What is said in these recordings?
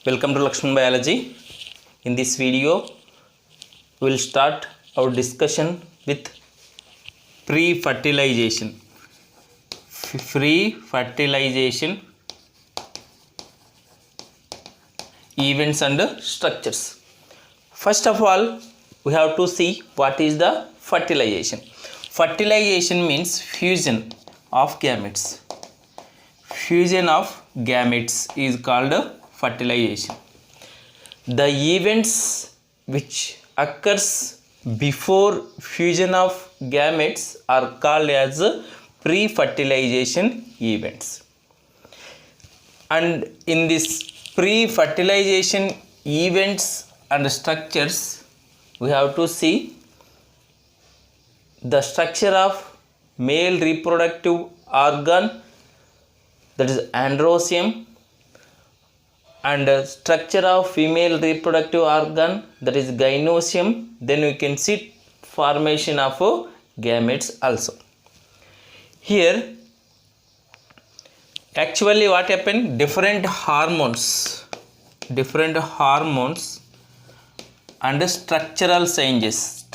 Welcome to Lakshman Biology. In this video, we will start our discussion with pre-fertilization. Pre-fertilization events and structures. First of all, we have to see what is the fertilization. Fertilization means fusion of gametes. Fusion of gametes is called fertilization. The events which occurs before fusion of gametes are called as pre-fertilization events. And in this pre-fertilization events and structures, we have to see the structure of male reproductive organ, that is androecium, and structure of female reproductive organ, that is gynoecium. Then we can see formation of gametes also. Here actually what happened, different hormones and structural changes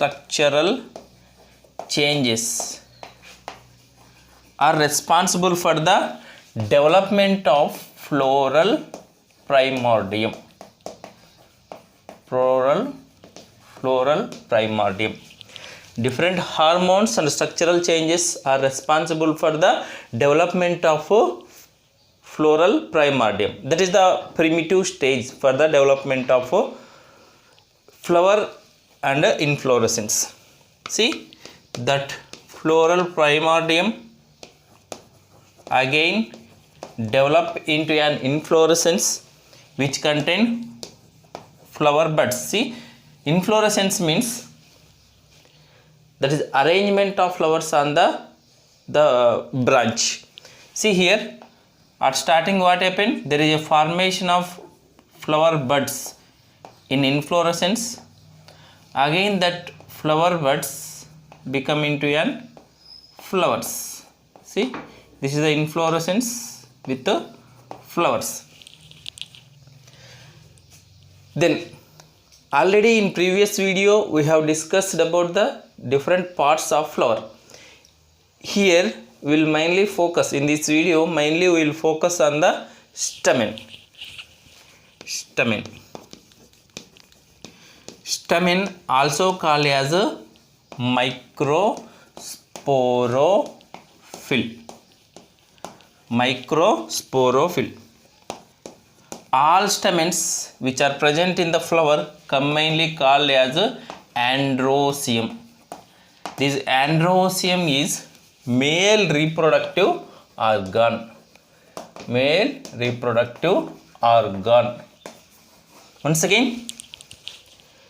are responsible for the development of floral primordium. Different hormones and structural changes are responsible for the development of floral primordium. That is the primitive stage for the development of flower and inflorescence. See that floral primordium again develop into an inflorescence which contain flower buds. See, inflorescence means that is arrangement of flowers on the branch. See here, at starting what happened, there is a formation of flower buds in inflorescence. Again that flower buds become into an flowers. See, this is the inflorescence with the flowers. Then already in previous video we have discussed about the different parts of flower. Here we will mainly focus, in this video mainly we will focus on the stamen. Stamen also called as a microsporophyll. All stamens which are present in the flower commonly called as androecium. This androecium is male reproductive organ. Once again,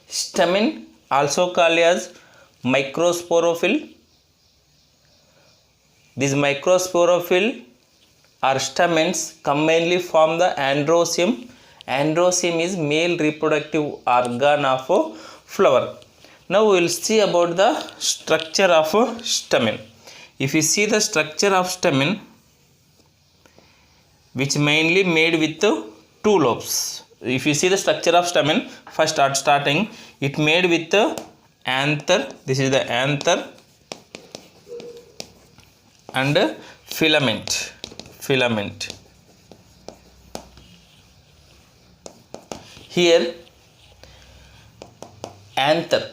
stamen also called as microsporophyll. These microsporophyll or stamens commonly form the androecium. Androecium is male reproductive organ of flower. Now we will see about the structure of stamen. If you see the structure of stamen, which mainly made with two lobes. If you see the structure of stamen, first at starting, it made with the anther. This is the anther and filament. Here anther.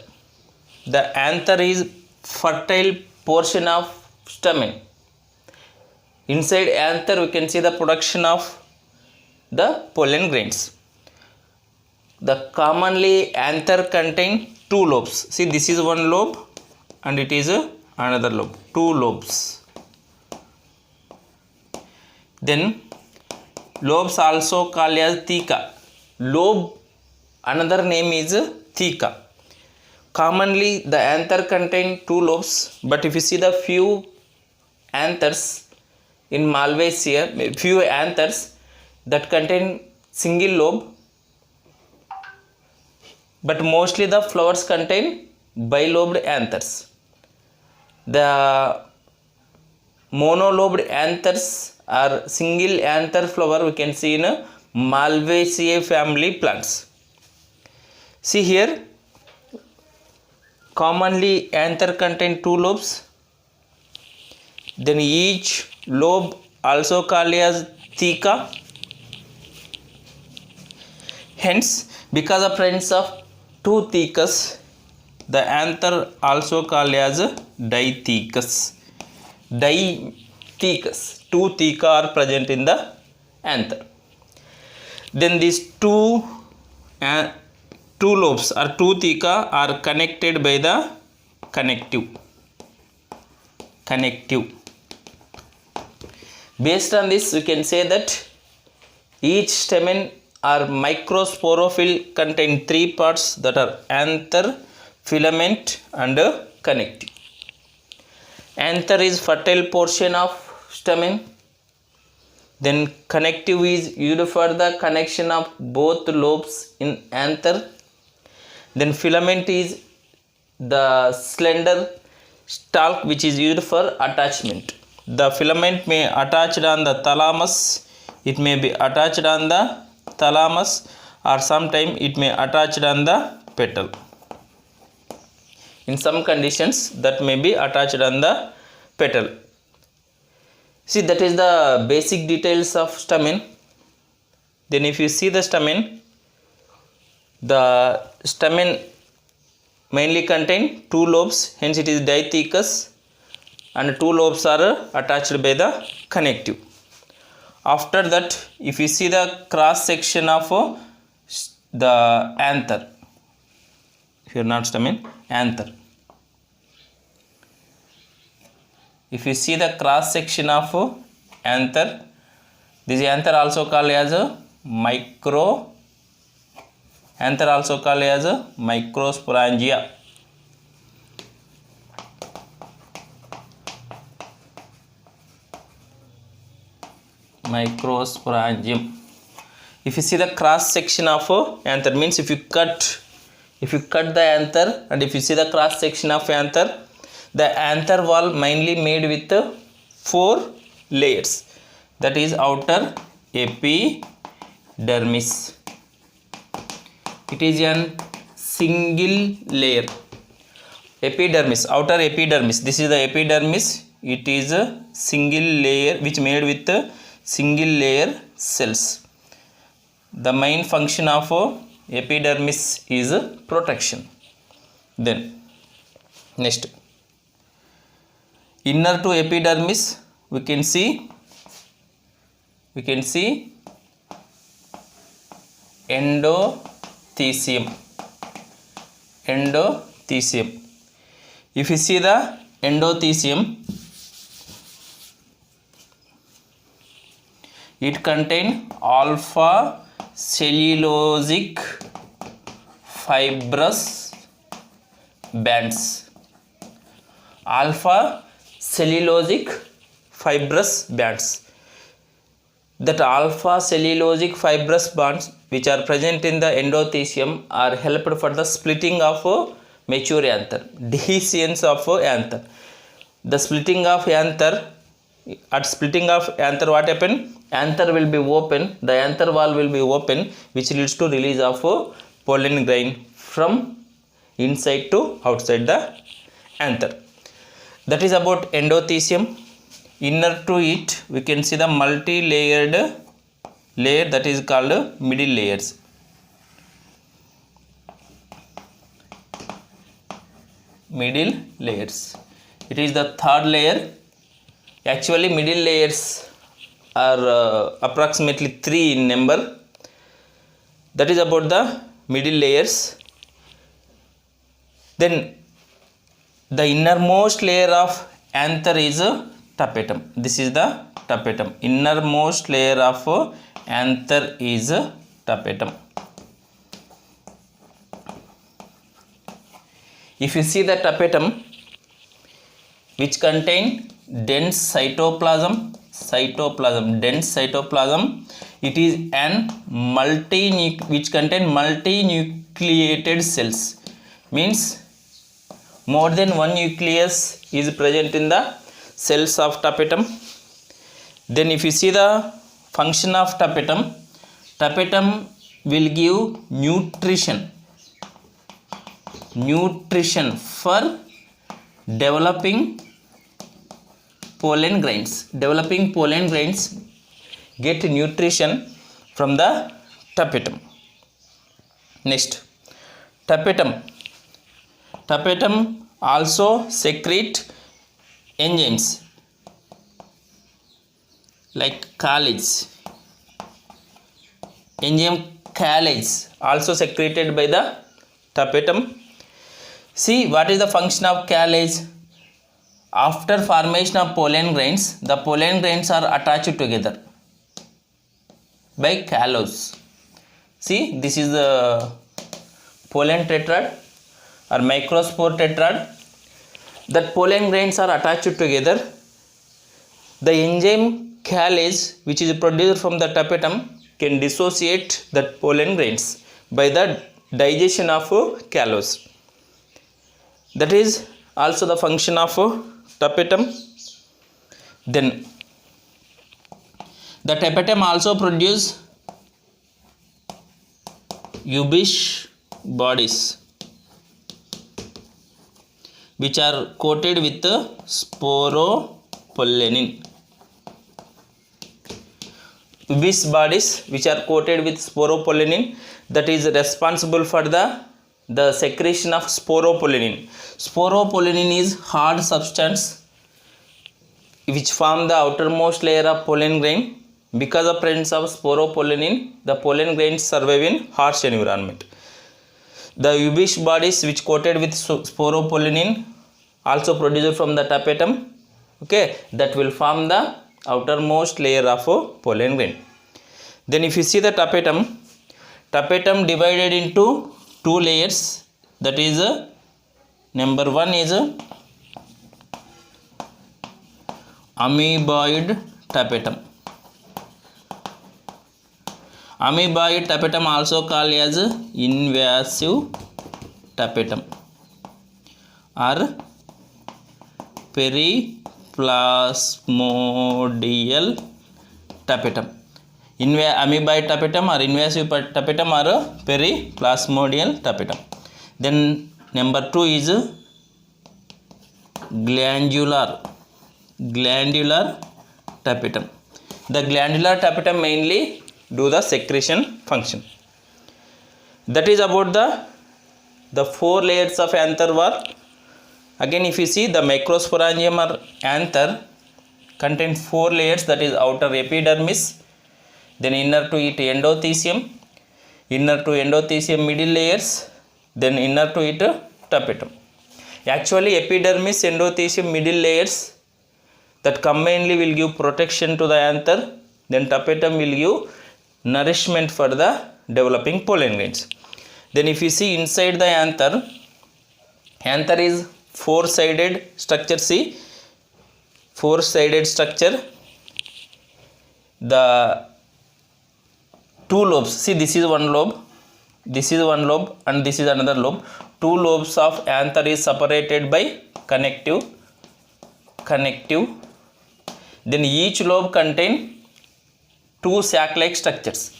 The anther is fertile portion of stamen. Inside anther we can see the production of the pollen grains. The commonly anther contain two lobes. See, this is one lobe and it is another lobe. Two lobes. Then lobes also called as theca. Lobe, another name is theca. Commonly the anther contain two lobes, but if you see the few anthers in Malvaceae, few anthers that contain single lobe, but mostly the flowers contain bilobed anthers. The monolobed anthers or single anther flower we can see in Malvaceae family plants. See here, commonly anther contain 2 lobes, then each lobe also called as theca. Hence, because of presence of 2 thecus, the anther also called as dithecus. Dithecus, 2 theca are present in the anther. Then these two lobes or 2 theca are connected by the connective. Based on this, we can say that each stamen or microsporophyll contain 3 parts, that are anther, filament and connective. Anther is fertile portion of stamen. Then connective is used for the connection of both lobes in anther. Then filament is the slender stalk which is used for attachment. The filament may attached on the thalamus, it may be attached on the thalamus, or sometime it may attached on the petal. In some conditions that may be attached on the petal. See, that is the basic details of stamen. Then if you see the stamen mainly contain 2 lobes, hence it is dithecus, and 2 lobes are attached by the connective. After that, if you see the cross section of the anther, here not stamen, anther. If you see the cross section of anther, this anther also called as microsporangia. Microsporangium. If you see the cross section of anther, means if you cut the anther and if you see the cross section of anther, the anther wall mainly made with 4 layers, that is outer epidermis. It is a single layer. Epidermis, outer epidermis, this is the epidermis. It is a single layer which made with single layer cells. The main function of epidermis is protection. Then next, inner to epidermis, we can see endothecium. If you see the endothecium, it contain alpha cellulosic fibrous bands. Alpha cellulosic fibrous bands. That alpha cellulosic fibrous bonds which are present in the endothecium are helped for the splitting of mature anther, dehiscence of anther. The splitting of anther, at splitting of anther, what happen? Anther will be open, the anther wall will be open, which leads to release of pollen grain from inside to outside the anther. That is about endothecium. Inner to it, we can see the multi-layered layer, that is called middle layers. Middle layers. It is the 3rd layer. Actually, middle layers are approximately 3 in number. That is about the middle layers. Then the innermost layer of anther is tapetum. This is the tapetum. Innermost layer of anther is tapetum. If you see the tapetum, which contain dense cytoplasm, dense cytoplasm, it is an which contain multinucleated cells. Means more than one nucleus is present in the cells of tapetum. Then if you see the function of tapetum, tapetum will give nutrition for developing pollen grains. Developing pollen grains get nutrition from the tapetum. Next, tapetum also secrete enzymes like calyx. Enzyme calyx also secreted by the tapetum. See, what is the function of calyx? After formation of pollen grains, the pollen grains are attached together by callus. See, this is the pollen tetrad or microspore tetrad. That pollen grains are attached together. The enzyme calyx, which is produced from the tapetum, can dissociate that pollen grains by the digestion of callus. That is also the function of tapetum. Then the tapetum also produce Ubish bodies which are coated with sporopollenin. Ubish bodies which are coated with sporopollenin, that is responsible for the secretion of sporopollenin. Sporopollenin is hard substance which form the outermost layer of pollen grain. Because of presence of sporopollenin, the pollen grains survive in harsh environment. The Ubish bodies which coated with sporopollenin also produced from the tapetum, okay, that will form the outermost layer of pollen grain. Then if you see the tapetum divided into two layers, that is number one is amoeboid tapetum. Amoeboid tapetum also called as invasive tapetum or periplasmodial tapetum. Amoeboid tapetum or invasive tapetum or periplasmodial tapetum. Then number two is glandular tapetum. The glandular tapetum mainly do the secretion function. That is about the four layers of anther wall. Again, if you see the microsporangium or anther contain four layers, that is outer epidermis, then inner to it endothecium, inner to endothecium middle layers, then inner to it tapetum. Actually, epidermis, endothecium middle layers that combinedly will give protection to the anther, then tapetum will give nourishment for the developing pollen grains. Then if you see inside the anther is four-sided structure. See, four-sided structure. The two lobes, see, this is one lobe, this is one lobe, and this is another lobe. Two lobes of anther is separated by connective. Then each lobe contain two sac-like structures.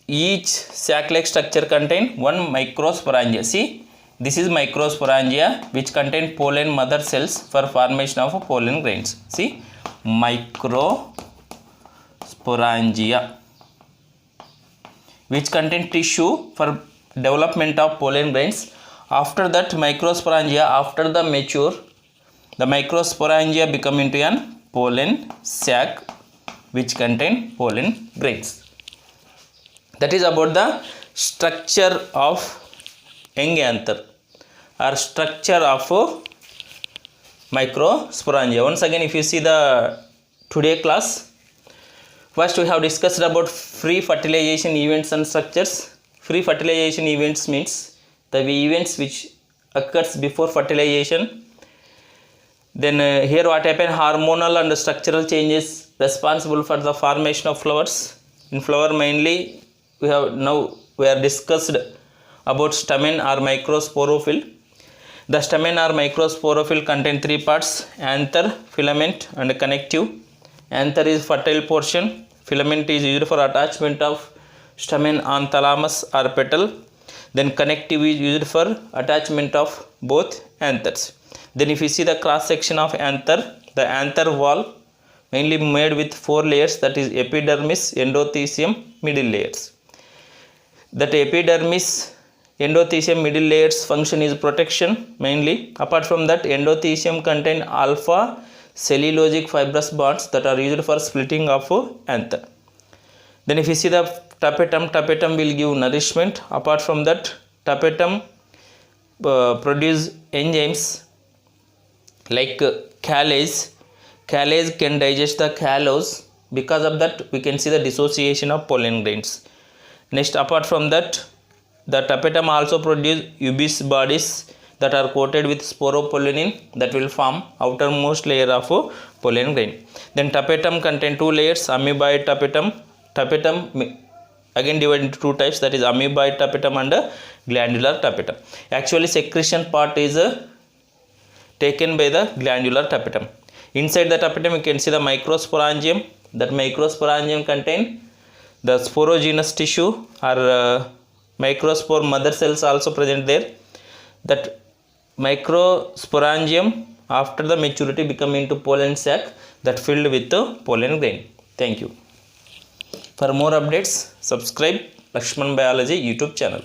Each sac-like structure contain one microsporangia. See, this is microsporangia which contain pollen mother cells for formation of pollen grains. See, microsporangia which contain tissue for development of pollen grains. After that microsporangia, after the mature, the microsporangia become into an pollen sac which contain pollen grains. That is about the structure of young anther or structure of microsporangia. Once again, if you see the today class, first we have discussed about free fertilization events and structures. Free fertilization events means the events which occurs before fertilization. Then here what happen, hormonal and structural changes responsible for the formation of flowers. In flower mainly we are discussed about stamen or microsporophyll. The stamen or microsporophyll contain three parts: anther, filament and connective. Anther is fertile portion. Filament is used for attachment of stamen on thalamus or petal. Then connective is used for attachment of both anthers. Then if you see the cross section of anther, the anther wall mainly made with 4 layers, that is epidermis, endothelium, middle layers. That epidermis, endothelium, middle layers function is protection mainly. Apart from that, endothelium contain alpha cellulosic fibrous bonds that are used for splitting of anther. Then if you see the tapetum will give nourishment. Apart from that, tapetum produce enzymes like callase. Callase can digest the callose. Because of that, we can see the dissociation of pollen grains. Next, apart from that, the tapetum also produce ubis bodies that are coated with sporopollenin that will form outermost layer of pollen grain. Then tapetum contain 2 layers, amoeboid tapetum. Tapetum again divided into 2 types, that is amoeboid tapetum and glandular tapetum. Actually, secretion part is taken by the glandular tapetum. Inside the tapetum you can see the microsporangium. That microsporangium contain the sporogenous tissue or microspore mother cells also present there. That microsporangium after the maturity become into pollen sac that filled with the pollen grain. Thank you. For more updates, subscribe Lakshman Biology YouTube channel.